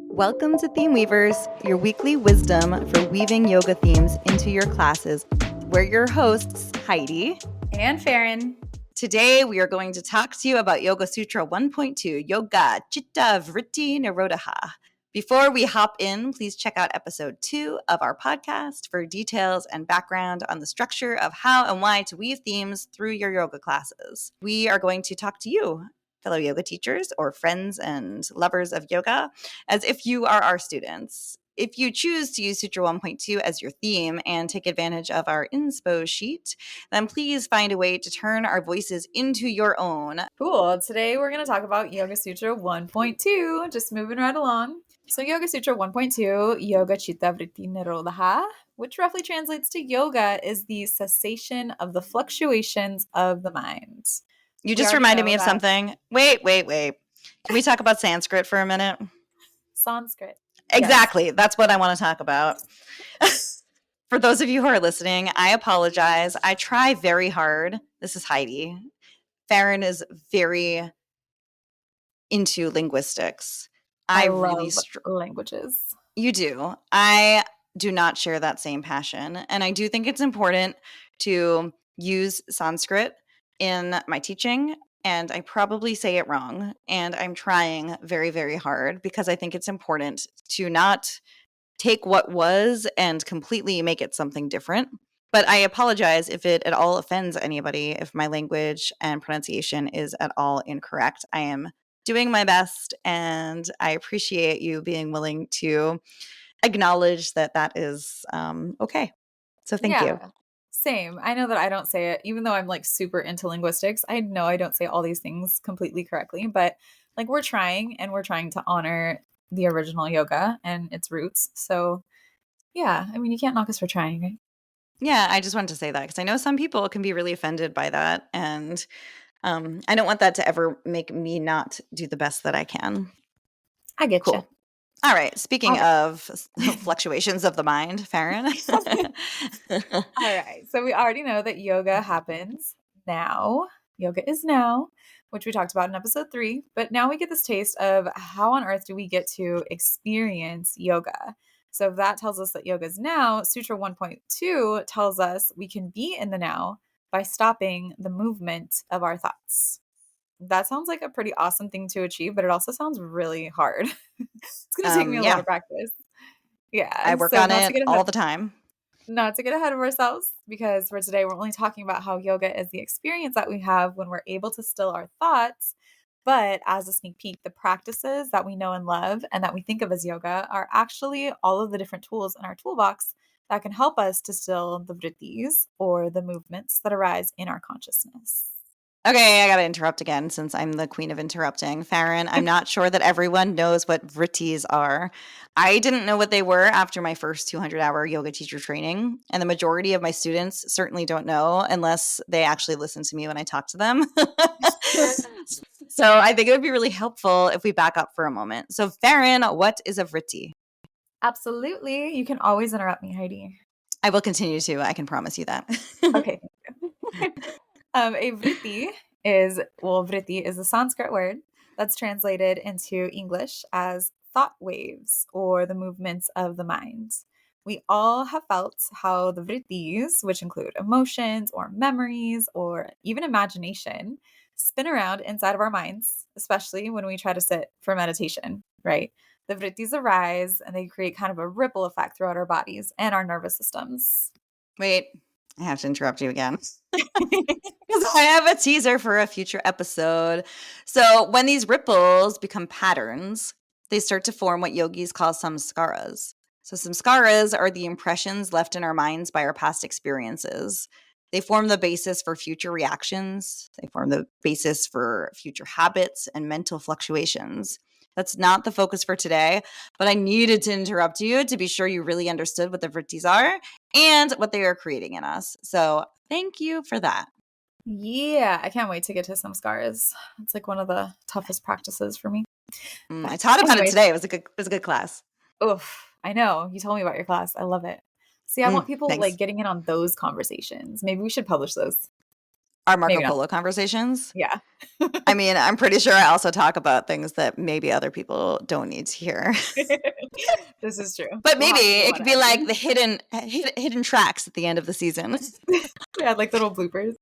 Welcome to Theme Weavers, your weekly wisdom for weaving yoga themes into your classes. We're your hosts, Heidi and Farron. Today, we are going to talk to you about Yoga Sutra 1.2, Yoga Chitta Vritti Nirodha. Before we hop in, please check out episode 2 of our podcast for details and background on the structure of how and why to weave themes through your yoga classes. We are going to talk to you, fellow yoga teachers or friends and lovers of yoga, as if you are our students. If you choose to use Sutra 1.2 as your theme and take advantage of our Inspo Sheet, then please find a way to turn our voices into your own. Cool. Today we're going to talk about Yoga Sutra 1.2, just moving right along. So Yoga Sutra 1.2, Yoga Chitta Vritti Nirodha, which roughly translates to yoga is the cessation of the fluctuations of the mind. You just reminded me of something. Wait. Can we talk about Sanskrit for a minute? Sanskrit. Exactly. Yes. That's what I want to talk about. For those of you who are listening, I apologize. I try very hard. This is Heidi. Farron is very into linguistics. I love languages. You do. I do not share that same passion. And I do think it's important to use Sanskrit in my teaching. And I probably say it wrong. And I'm trying very, very hard because I think it's important to not take what was and completely make it something different. But I apologize if it at all offends anybody, if my language and pronunciation is at all incorrect. I am doing my best, and I appreciate you being willing to acknowledge that that is okay. So thank you. Same. I know that I don't say it, even though I'm like super into linguistics. I know I don't say all these things completely correctly, but like we're trying to honor the original yoga and its roots. So yeah, I mean, you can't knock us for trying, right? Yeah, I just wanted to say that because I know some people can be really offended by that. And I don't want that to ever make me not do the best that I can. I get you. All right. Speaking of fluctuations of the mind, Farron. All right. So we already know that yoga happens now. Yoga is now, which we talked about in episode 3. But now we get this taste of how on earth do we get to experience yoga? So if that tells us that yoga is now, Sutra 1.2 tells us we can be in the now by stopping the movement of our thoughts. That sounds like a pretty awesome thing to achieve, but it also sounds really hard. It's going to take me a lot of practice. Yeah. I work on it all the time. Not to get ahead of ourselves, because for today, we're only talking about how yoga is the experience that we have when we're able to still our thoughts. But as a sneak peek, the practices that we know and love and that we think of as yoga are actually all of the different tools in our toolbox that can help us to still the vrittis, or the movements that arise in our consciousness. Okay, I got to interrupt again since I'm the queen of interrupting. Farron, I'm not sure that everyone knows what vrittis are. I didn't know what they were after my first 200-hour yoga teacher training, and the majority of my students certainly don't know unless they actually listen to me when I talk to them. So I think it would be really helpful if we back up for a moment. So Farron, what is a vritti? Absolutely. You can always interrupt me, Heidi. I will continue to. I can promise you that. Okay. A vritti is a Sanskrit word that's translated into English as thought waves, or the movements of the mind. We all have felt how the vrittis, which include emotions or memories or even imagination, spin around inside of our minds, especially when we try to sit for meditation, right? The vrittis arise and they create kind of a ripple effect throughout our bodies and our nervous systems. Wait, I have to interrupt you again. Because I have a teaser for a future episode. So when these ripples become patterns, they start to form what yogis call samskaras. So samskaras are the impressions left in our minds by our past experiences. They form the basis for future reactions. They form the basis for future habits and mental fluctuations. That's not the focus for today, but I needed to interrupt you to be sure you really understood what the vrittis are and what they are creating in us. So thank you for that. Yeah, I can't wait to get to samskaras. It's like one of the toughest practices for me. I taught about it today. It was a good class. Oof, I know. You told me about your class. I love it. See, I want people like getting in on those conversations. Maybe we should publish those. Our Marco Maybe not. Polo conversations. Yeah. I mean, I'm pretty sure I also talk about things that maybe other people don't need to hear. This is true. But We'll maybe have to go it on could be like editing. the hidden tracks at the end of the season. Yeah, like little bloopers.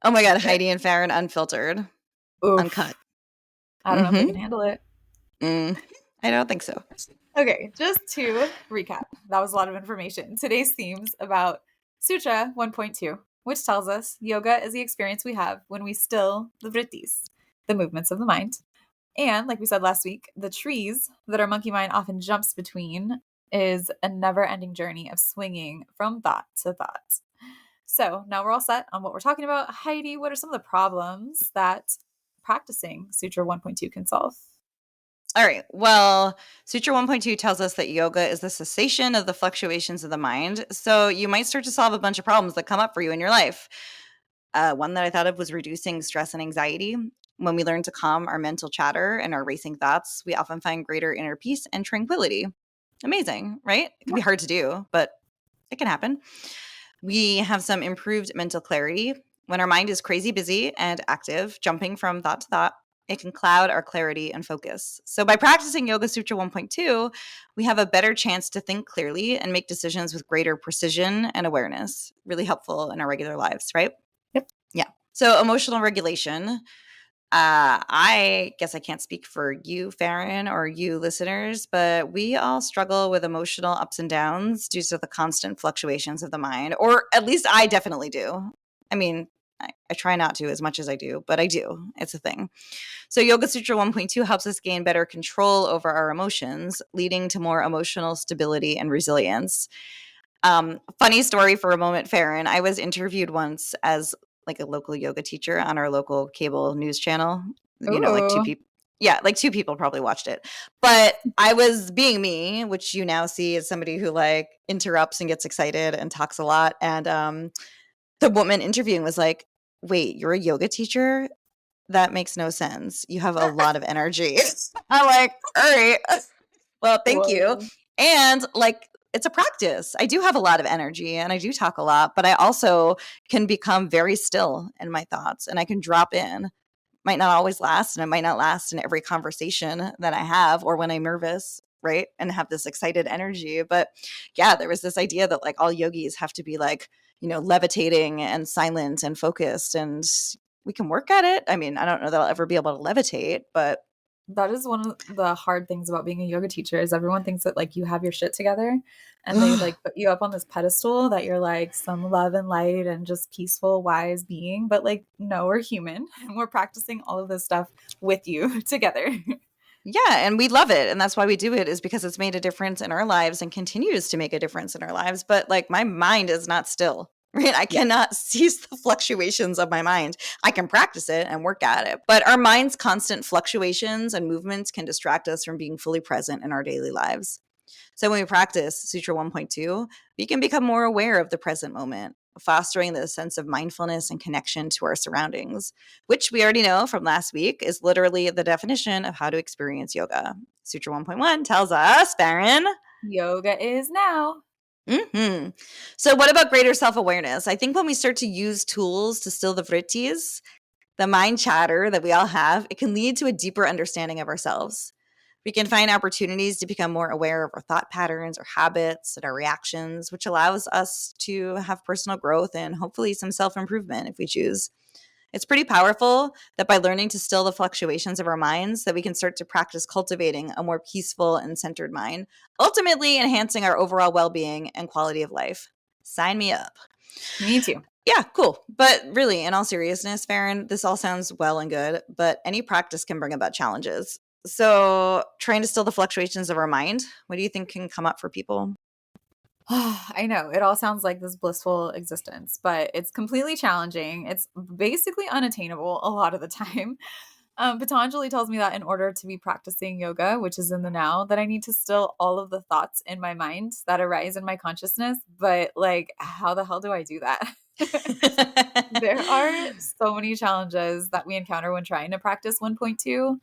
Oh my god, Okay. Heidi and Farron unfiltered, uncut. Oof. I don't know if I can Mhm. handle it. I don't think so. Okay, just to recap, that was a lot of information. Today's themes about Sutra 1.2, which tells us yoga is the experience we have when we still the vrittis, the movements of the mind. And like we said last week, the trees that our monkey mind often jumps between is a never ending journey of swinging from thought to thought. So now we're all set on what we're talking about. Heidi, what are some of the problems that practicing Sutra 1.2 can solve? All right. Well, Sutra 1.2 tells us that yoga is the cessation of the fluctuations of the mind. So you might start to solve a bunch of problems that come up for you in your life. One that I thought of was reducing stress and anxiety. When we learn to calm our mental chatter and our racing thoughts, we often find greater inner peace and tranquility. Amazing, right? It can be hard to do, but it can happen. We have some improved mental clarity. When our mind is crazy busy and active, jumping from thought to thought, it can cloud our clarity and focus. So, by practicing Yoga Sutra 1.2, we have a better chance to think clearly and make decisions with greater precision and awareness. Really helpful in our regular lives, right? Yep. Yeah. So, emotional regulation. I guess I can't speak for you, Farron, or you listeners, but we all struggle with emotional ups and downs due to the constant fluctuations of the mind, or at least I definitely do. I mean, I try not to as much as I do, but I do. It's a thing. So, Yoga Sutra 1.2 helps us gain better control over our emotions, leading to more emotional stability and resilience. Funny story for a moment, Farron. I was interviewed once as like a local yoga teacher on our local cable news channel. Like two Ooh. people. Yeah, like two people probably watched it. But I was being me, which you now see as somebody who like interrupts and gets excited and talks a lot. And the woman interviewing was like, "Wait, you're a yoga teacher? That makes no sense. You have a lot of energy." I'm like, "All right. Well, thank you." Whoa. And like, it's a practice. I do have a lot of energy and I do talk a lot, but I also can become very still in my thoughts and I can drop in. Might not always last, and it might not last in every conversation that I have or when I'm nervous, right? And have this excited energy. But yeah, there was this idea that like all yogis have to be like, levitating and silent and focused. And we can work at it. I mean, I don't know that I'll ever be able to levitate, but That is one of the hard things about being a yoga teacher is everyone thinks that like you have your shit together and they like put you up on this pedestal that you're like some love and light and just peaceful, wise being. But like, no, we're human and we're practicing all of this stuff with you together. yeah, and we love it, and that's why we do it is because it's made a difference in our lives and continues to make a difference in our lives, but, like, my mind is not still, right? I Yeah. cannot cease the fluctuations of my mind. I can practice it and work at it, but our mind's constant fluctuations and movements can distract us from being fully present in our daily lives. So when we practice Sutra 1.2, we can become more aware of the present moment, fostering the sense of mindfulness and connection to our surroundings, which we already know from last week is literally the definition of how to experience yoga. Sutra 1.1 tells us, Baron. Yoga is now. So, what about greater self awareness? I think when we start to use tools to still the vrittis, the mind chatter that we all have, it can lead to a deeper understanding of ourselves. We can find opportunities to become more aware of our thought patterns, our habits, and our reactions, which allows us to have personal growth and hopefully some self improvement if we choose. It's pretty powerful that by learning to still the fluctuations of our minds, that we can start to practice cultivating a more peaceful and centered mind, ultimately enhancing our overall well-being and quality of life. Sign me up. Me too. Yeah, cool. But really, in all seriousness, Farron, this all sounds well and good, but any practice can bring about challenges. So, trying to still the fluctuations of our mind, what do you think can come up for people? I know it all sounds like this blissful existence, but it's completely challenging. It's basically unattainable a lot of the time. Patanjali tells me that in order to be practicing yoga, which is in the now, that I need to still all of the thoughts in my mind that arise in my consciousness. But like, how the hell do I do that? There are so many challenges that we encounter when trying to practice 1.2.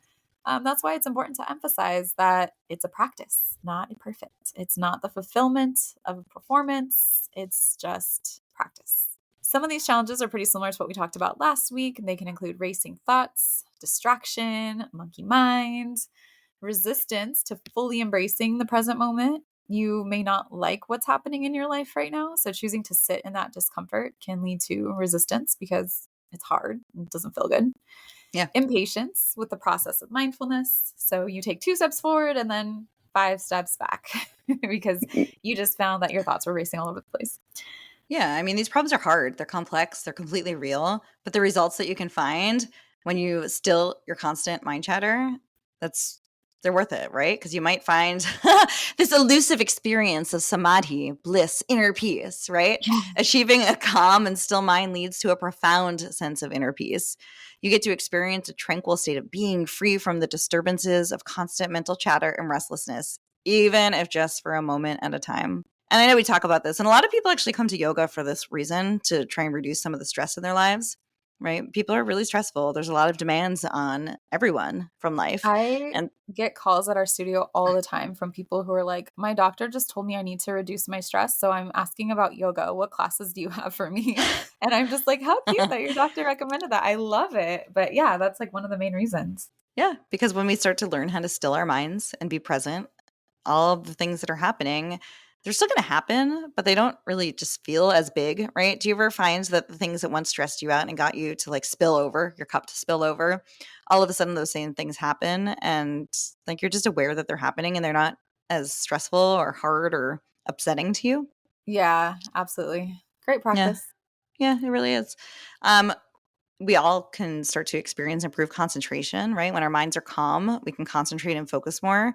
That's why it's important to emphasize that it's a practice, not a perfect. It's not the fulfillment of a performance. It's just practice. Some of these challenges are pretty similar to what we talked about last week. They can include racing thoughts, distraction, monkey mind, resistance to fully embracing the present moment. You may not like what's happening in your life right now. So choosing to sit in that discomfort can lead to resistance because it's hard, it doesn't feel good. Yeah. Impatience with the process of mindfulness. So you take 2 steps forward and then 5 steps back because you just found that your thoughts were racing all over the place. Yeah, I mean, these problems are hard. They're complex. They're completely real. But the results that you can find when you still your constant mind chatter, that's they're worth it, right? Because you might find this elusive experience of samadhi, bliss, inner peace, right? Achieving a calm and still mind leads to a profound sense of inner peace. You get to experience a tranquil state of being free from the disturbances of constant mental chatter and restlessness, even if just for a moment at a time. And I know we talk about this, and a lot of people actually come to yoga for this reason, to try and reduce some of the stress in their lives, right? People are really stressful. There's a lot of demands on everyone from life. I And get calls at our studio all the time from people who are like, "My doctor just told me I need to reduce my stress, so I'm asking about yoga. What classes do you have for me?" And I'm just like, "How cute that your doctor recommended that. I love it." But yeah, that's like one of the main reasons. yeah, because when we start to learn how to still our minds and be present, all of the things that are happening, they're still going to happen, but they don't really just feel as big, right? Do you ever find that the things that once stressed you out and got you to like spill over, your cup to spill over, all of a sudden those same things happen and like you're just aware that they're happening and they're not as stressful or hard or upsetting to you? Yeah, absolutely. Great Yeah. practice. Yeah, it really is. Um, we all can start to experience improved concentration, right? When our minds are calm, we can concentrate and focus more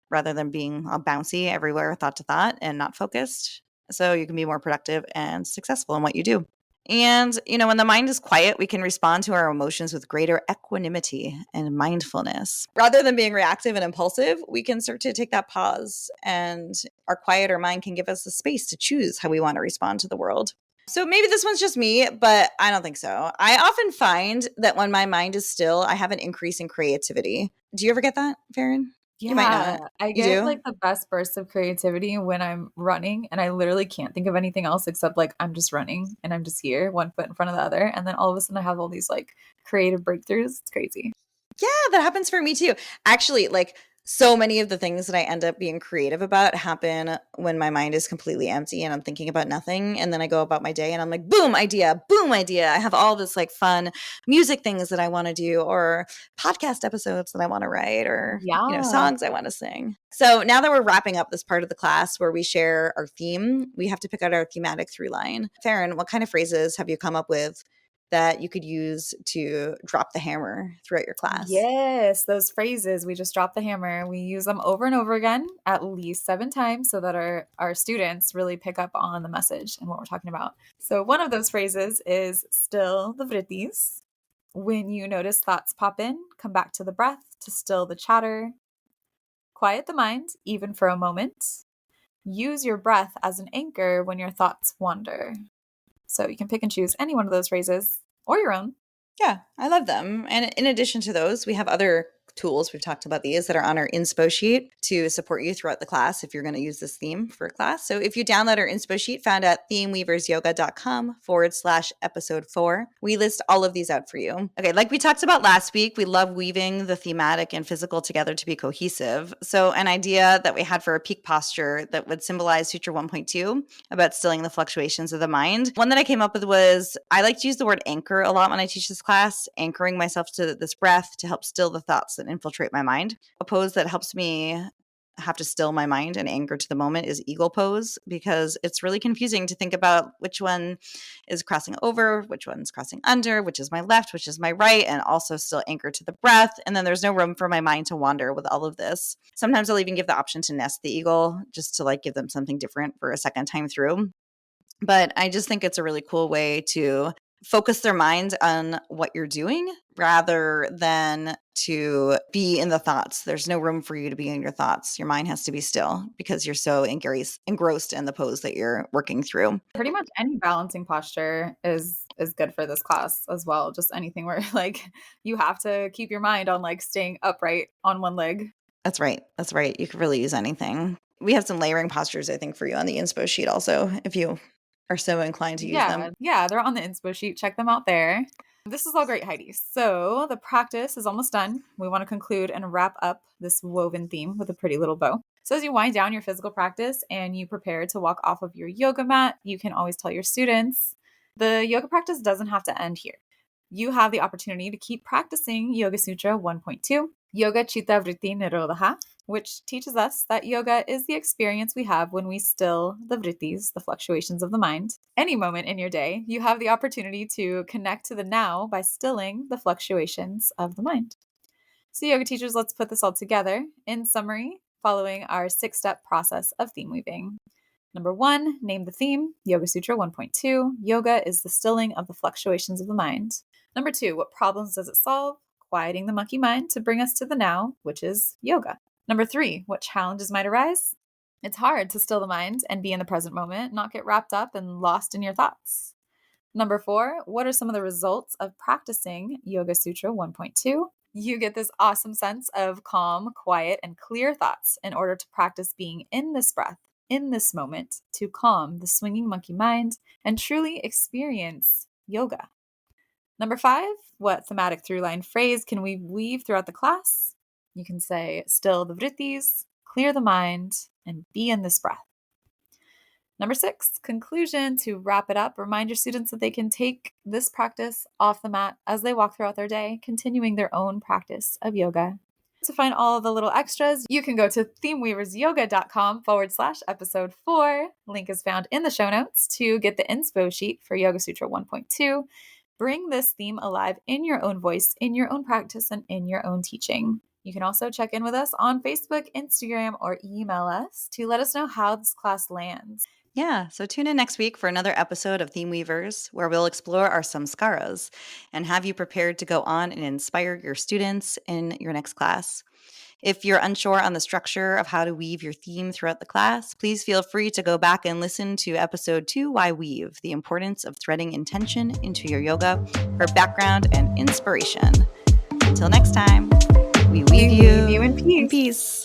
rather than being all bouncy everywhere, thought to thought, and not focused. So you can be more productive and successful in what you do. And, when the mind is quiet, we can respond to our emotions with greater equanimity and mindfulness. Rather than being reactive and impulsive, we can start to take that pause, and our quieter mind can give us the space to choose how we want to respond to the world. So maybe this one's just me, but I don't think so. I often find that when my mind is still, I have an increase in creativity. Do you ever get that, Farron? You might Yeah, not. I You get like do? the best bursts of creativity when I'm running and I literally can't think of anything else except like I'm just running and I'm just here, one foot in front of the other. And then all of a sudden I have all these like creative breakthroughs. It's crazy. Yeah, that happens for me too. Actually, like so many of the things that I end up being creative about happen when my mind is completely empty and I'm thinking about nothing. And then I go about my day and I'm like, boom, idea, boom, idea. I have all this like fun music things that I want to do, or podcast episodes that I want to write, or, Yeah. songs I want to sing. So now that we're wrapping up this part of the class where we share our theme, we have to pick out our thematic through line. Farron, what kind of phrases have you come up with that you could use to drop the hammer throughout your class? Yes, those phrases, we just drop the hammer. We use them over and over again, at least 7 times, so that our students really pick up on the message and what we're talking about. So one of those phrases is still the vrittis. When you notice thoughts pop in, come back to the breath to still the chatter. Quiet the mind, even for a moment. Use your breath as an anchor when your thoughts wander. So you can pick and choose any one of those phrases or your own. Yeah, I love them. And in addition to those, we have other tools. We've talked about these that are on our Inspo Sheet to support you throughout the class if you're going to use this theme for a class. So if you download our Inspo Sheet found at themeweaversyoga.com/episode 4, we list all of these out for you. Okay, like we talked about last week, we love weaving the thematic and physical together to be cohesive. So an idea that we had for a peak posture that would symbolize Sutra 1.2 about stilling the fluctuations of the mind. One that I came up with was, I like to use the word anchor a lot when I teach this class, anchoring myself to this breath to help still the thoughts that infiltrate my mind. A pose that helps me have to still my mind and anchor to the moment is eagle pose, because it's really confusing to think about which one is crossing over, which one's crossing under, which is my left, which is my right, and also still anchor to the breath. And then there's no room for my mind to wander with all of this. Sometimes I'll even give the option to nest the eagle just to like give them something different for a second time through. But I just think it's a really cool way to focus their mind on what you're doing rather than to be in the thoughts. There's no room for you to be in your thoughts. Your mind has to be still because you're so engrossed in the pose that you're working through. Pretty much any balancing posture is good for this class as well. Just anything where like you have to keep your mind on like staying upright on one leg. That's right. That's right. You could really use anything. We have some layering postures, I think, for you on the inspo sheet also, if you are so inclined to use them. Yeah, they're on the Inspo Sheet. Check them out there. This is all great, Heidi. So the practice is almost done. We want to conclude and wrap up this woven theme with a pretty little bow. So as you wind down your physical practice and you prepare to walk off of your yoga mat, you can always tell your students, the yoga practice doesn't have to end here. You have the opportunity to keep practicing Yoga Sutra 1.2, Yoga Chitta Vritti Nirodha, which teaches us that yoga is the experience we have when we still the vrittis, the fluctuations of the mind. Any moment in your day, you have the opportunity to connect to the now by stilling the fluctuations of the mind. So, yoga teachers, let's put this all together. In summary, following our 6-step process of theme weaving. Number 1, name the theme, Yoga Sutra 1.2. Yoga is the stilling of the fluctuations of the mind. Number 2, what problems does it solve? Quieting the monkey mind to bring us to the now, which is yoga. Number 3, what challenges might arise? It's hard to still the mind and be in the present moment, not get wrapped up and lost in your thoughts. Number 4, what are some of the results of practicing Yoga Sutra 1.2? You get this awesome sense of calm, quiet, and clear thoughts in order to practice being in this breath, in this moment, to calm the swinging monkey mind and truly experience yoga. Number 5, what thematic through-line phrase can we weave throughout the class? You can say, still the vrittis, clear the mind, and be in this breath. Number 6, conclusion. To wrap it up, remind your students that they can take this practice off the mat as they walk throughout their day, continuing their own practice of yoga. To find all of the little extras, you can go to themeweaversyoga.com/episode 4. Link is found in the show notes to get the Inspo Sheet for Yoga Sutra 1.2. Bring this theme alive in your own voice, in your own practice, and in your own teaching. You can also check in with us on Facebook, Instagram, or email us to let us know how this class lands. Yeah, so tune in next week for another episode of Theme Weavers, where we'll explore our samskaras and have you prepared to go on and inspire your students in your next class. If you're unsure on the structure of how to weave your theme throughout the class, please feel free to go back and listen to episode 2, Why Weave? The Importance of Threading Intention into Your Yoga for background and inspiration. Until next time, we weave you in peace. In peace.